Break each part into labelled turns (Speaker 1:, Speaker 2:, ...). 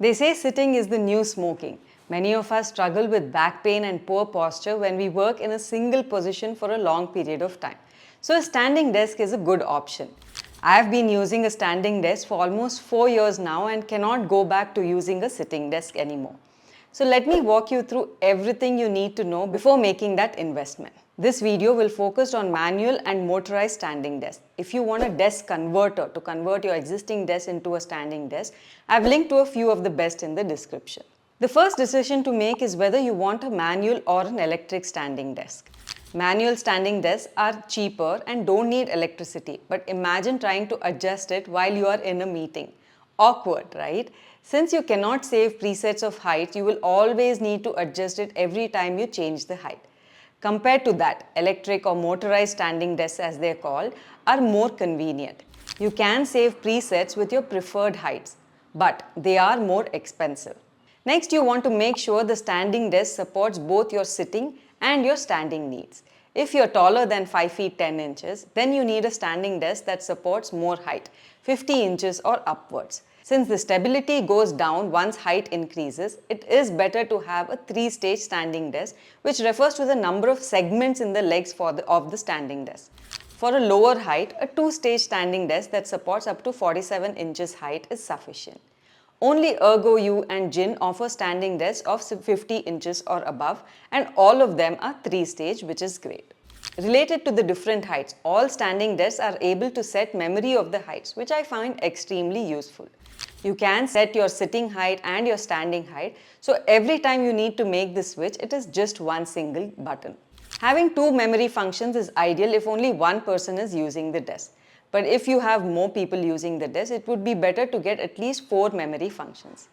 Speaker 1: They say sitting is the new smoking. Many of us struggle with back pain and poor posture when we work in a single position for a long period of time. So a standing desk is a good option. I have been using a standing desk for almost 4 years now and cannot go back to using a sitting desk anymore. So let me walk you through everything you need to know before making that investment. This video will focus on manual and motorized standing desk. If you want a desk converter to convert your existing desk into a standing desk, I've linked to a few of the best in the description. The first decision to make is whether you want a manual or an electric standing desk. Manual standing desks are cheaper and don't need electricity, but imagine trying to adjust it while you are in a meeting. Awkward, right? Since you cannot save presets of height, you will always need to adjust it every time you change the height. Compared to that, electric or motorized standing desks, as they're called, are more convenient. You can save presets with your preferred heights, but they are more expensive. Next, you want to make sure the standing desk supports both your sitting and your standing needs. If you're taller than 5 feet 10 inches, then you need a standing desk that supports more height, 50 inches or upwards. Since the stability goes down once height increases, it is better to have a 3-stage standing desk, which refers to the number of segments in the legs of the standing desk. For a lower height, a 2-stage standing desk that supports up to 47 inches height is sufficient. Only ErgoYou and Jin offer standing desks of 50 inches or above, and all of them are 3-stage, which is great. Related to the different heights, all standing desks are able to set memory of the heights, which I find extremely useful. You can set your sitting height and your standing height, so every time you need to make the switch, it is just one single button. Having 2 memory functions is ideal if only one person is using the desk. But if you have more people using the desk, it would be better to get at least 4 memory functions.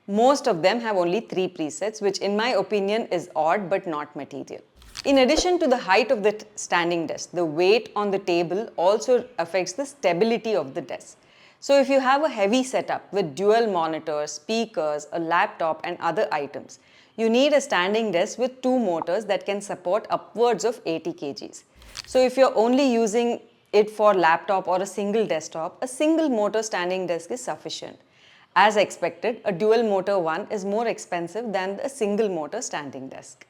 Speaker 1: Most of them have only 3 presets, which in my opinion is odd but not material. In addition to the height of the standing desk, the weight on the table also affects the stability of the desk. So if you have a heavy setup with dual monitors, speakers, a laptop and other items, you need a standing desk with 2 motors that can support upwards of 80 kgs. So if you're only using it for laptop or a single desktop, a single motor standing desk is sufficient. As expected, a dual motor one is more expensive than a single motor standing desk.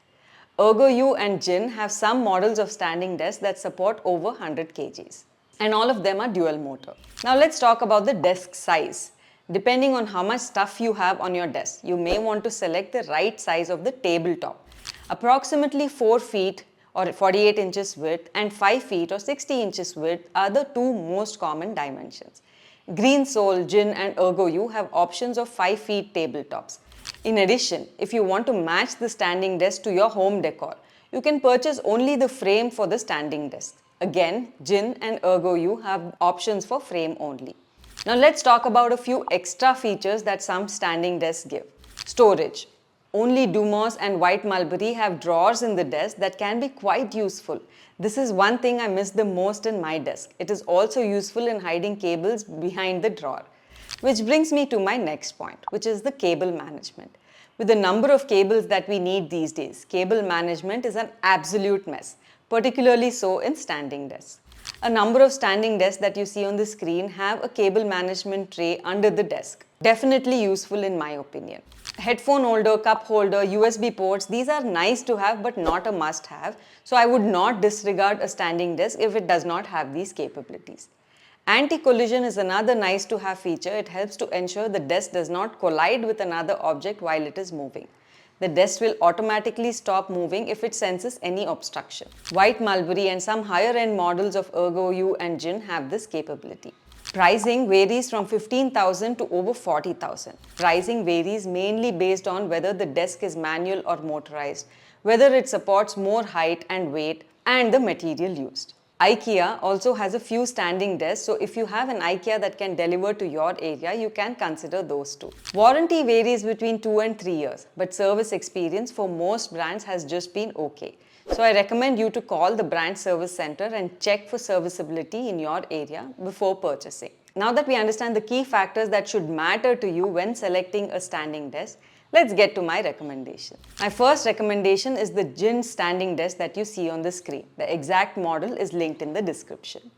Speaker 1: ErgoYou and Jin have some models of standing desks that support over 100 kgs. And all of them are dual motor. Now let's talk about the desk size. Depending on how much stuff you have on your desk, you may want to select the right size of the tabletop. Approximately 4 feet or 48 inches width and 5 feet or 60 inches width are the 2 most common dimensions. Green Soul, Jin and ErgoYou have options of 5 feet tabletops. In addition, if you want to match the standing desk to your home decor, you can purchase only the frame for the standing desk. Again, Jin and ErgoYou have options for frame only. Now let's talk about a few extra features that some standing desks give. Storage. Only Dumos and White Mulberry have drawers in the desk that can be quite useful. This is one thing I miss the most in my desk. It is also useful in hiding cables behind the drawer. Which brings me to my next point, which is the cable management. With the number of cables that we need these days, cable management is an absolute mess, particularly so in standing desks. A number of standing desks that you see on the screen have a cable management tray under the desk. Definitely useful in my opinion. Headphone holder, cup holder, USB ports, these are nice to have but not a must have. So I would not disregard a standing desk if it does not have these capabilities. Anti-collision is another nice to have feature. It helps to ensure the desk does not collide with another object while it is moving. The desk will automatically stop moving if it senses any obstruction. White Mulberry and some higher end models of ErgoYou and Jin have this capability. Pricing varies from 15,000 to over 40,000. Pricing varies mainly based on whether the desk is manual or motorized, whether it supports more height and weight, and the material used. IKEA also has a few standing desks, so if you have an IKEA that can deliver to your area, you can consider those too. Warranty varies between 2 and 3 years, but service experience for most brands has just been okay. So I recommend you to call the brand service center and check for serviceability in your area before purchasing. Now that we understand the key factors that should matter to you when selecting a standing desk, let's get to my recommendation. My first recommendation is the Jin standing desk that you see on the screen. The exact model is linked in the description.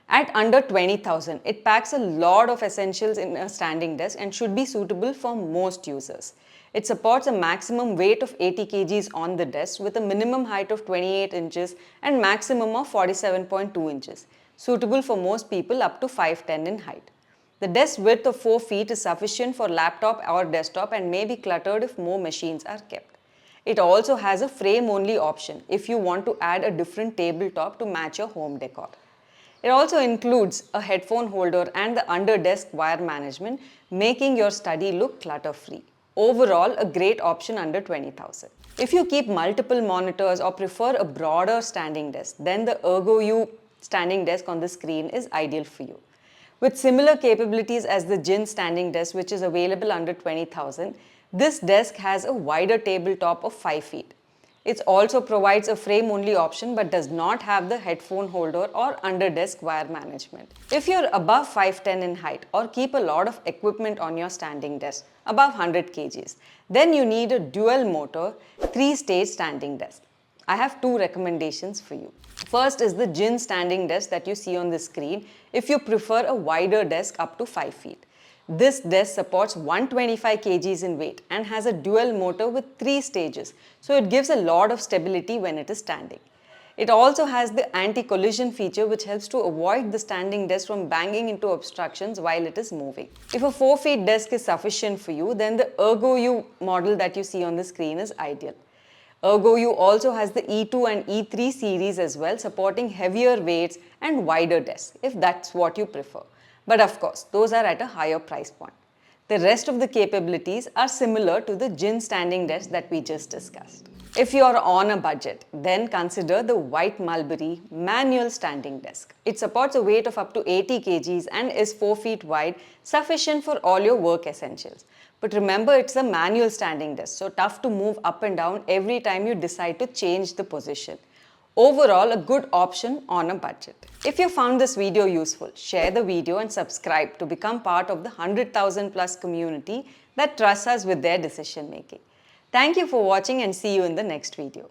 Speaker 1: At under 20,000, it packs a lot of essentials in a standing desk and should be suitable for most users. It supports a maximum weight of 80 kgs on the desk with a minimum height of 28 inches and maximum of 47.2 inches, suitable for most people up to 5'10" in height. The desk width of 4 feet is sufficient for laptop or desktop and may be cluttered if more machines are kept. It also has a frame-only option if you want to add a different tabletop to match your home decor. It also includes a headphone holder and the under-desk wire management, making your study look clutter-free. Overall, a great option under 20,000. If you keep multiple monitors or prefer a broader standing desk, then the ErgoYou standing desk on the screen is ideal for you. With similar capabilities as the Jin standing desk, which is available under 20,000, this desk has a wider tabletop of 5 feet. It also provides a frame-only option but does not have the headphone holder or under-desk wire management. If you're above 5'10" in height or keep a lot of equipment on your standing desk, above 100 kgs, then you need a dual-motor, 3-stage standing desk. I have 2 recommendations for you. First is the Jin standing desk that you see on the screen if you prefer a wider desk up to 5 feet. This desk supports 125 kgs in weight and has a dual motor with 3 stages, so it gives a lot of stability when it is standing. It also has the anti-collision feature which helps to avoid the standing desk from banging into obstructions while it is moving. If a 4 feet desk is sufficient for you, then the ErgoYou model that you see on the screen is ideal. ErgoYou also has the E2 and E3 series as well, supporting heavier weights and wider desks if that's what you prefer. But of course, those are at a higher price point. The rest of the capabilities are similar to the Jin standing desk that we just discussed. If you are on a budget, then consider the White Mulberry manual standing desk. It supports a weight of up to 80 kgs and is 4 feet wide, sufficient for all your work essentials. But remember, it's a manual standing desk, so tough to move up and down every time you decide to change the position. Overall, a good option on a budget. If you found this video useful, share the video and subscribe to become part of the 100,000 plus community that trusts us with their decision making. Thank you for watching and see you in the next video.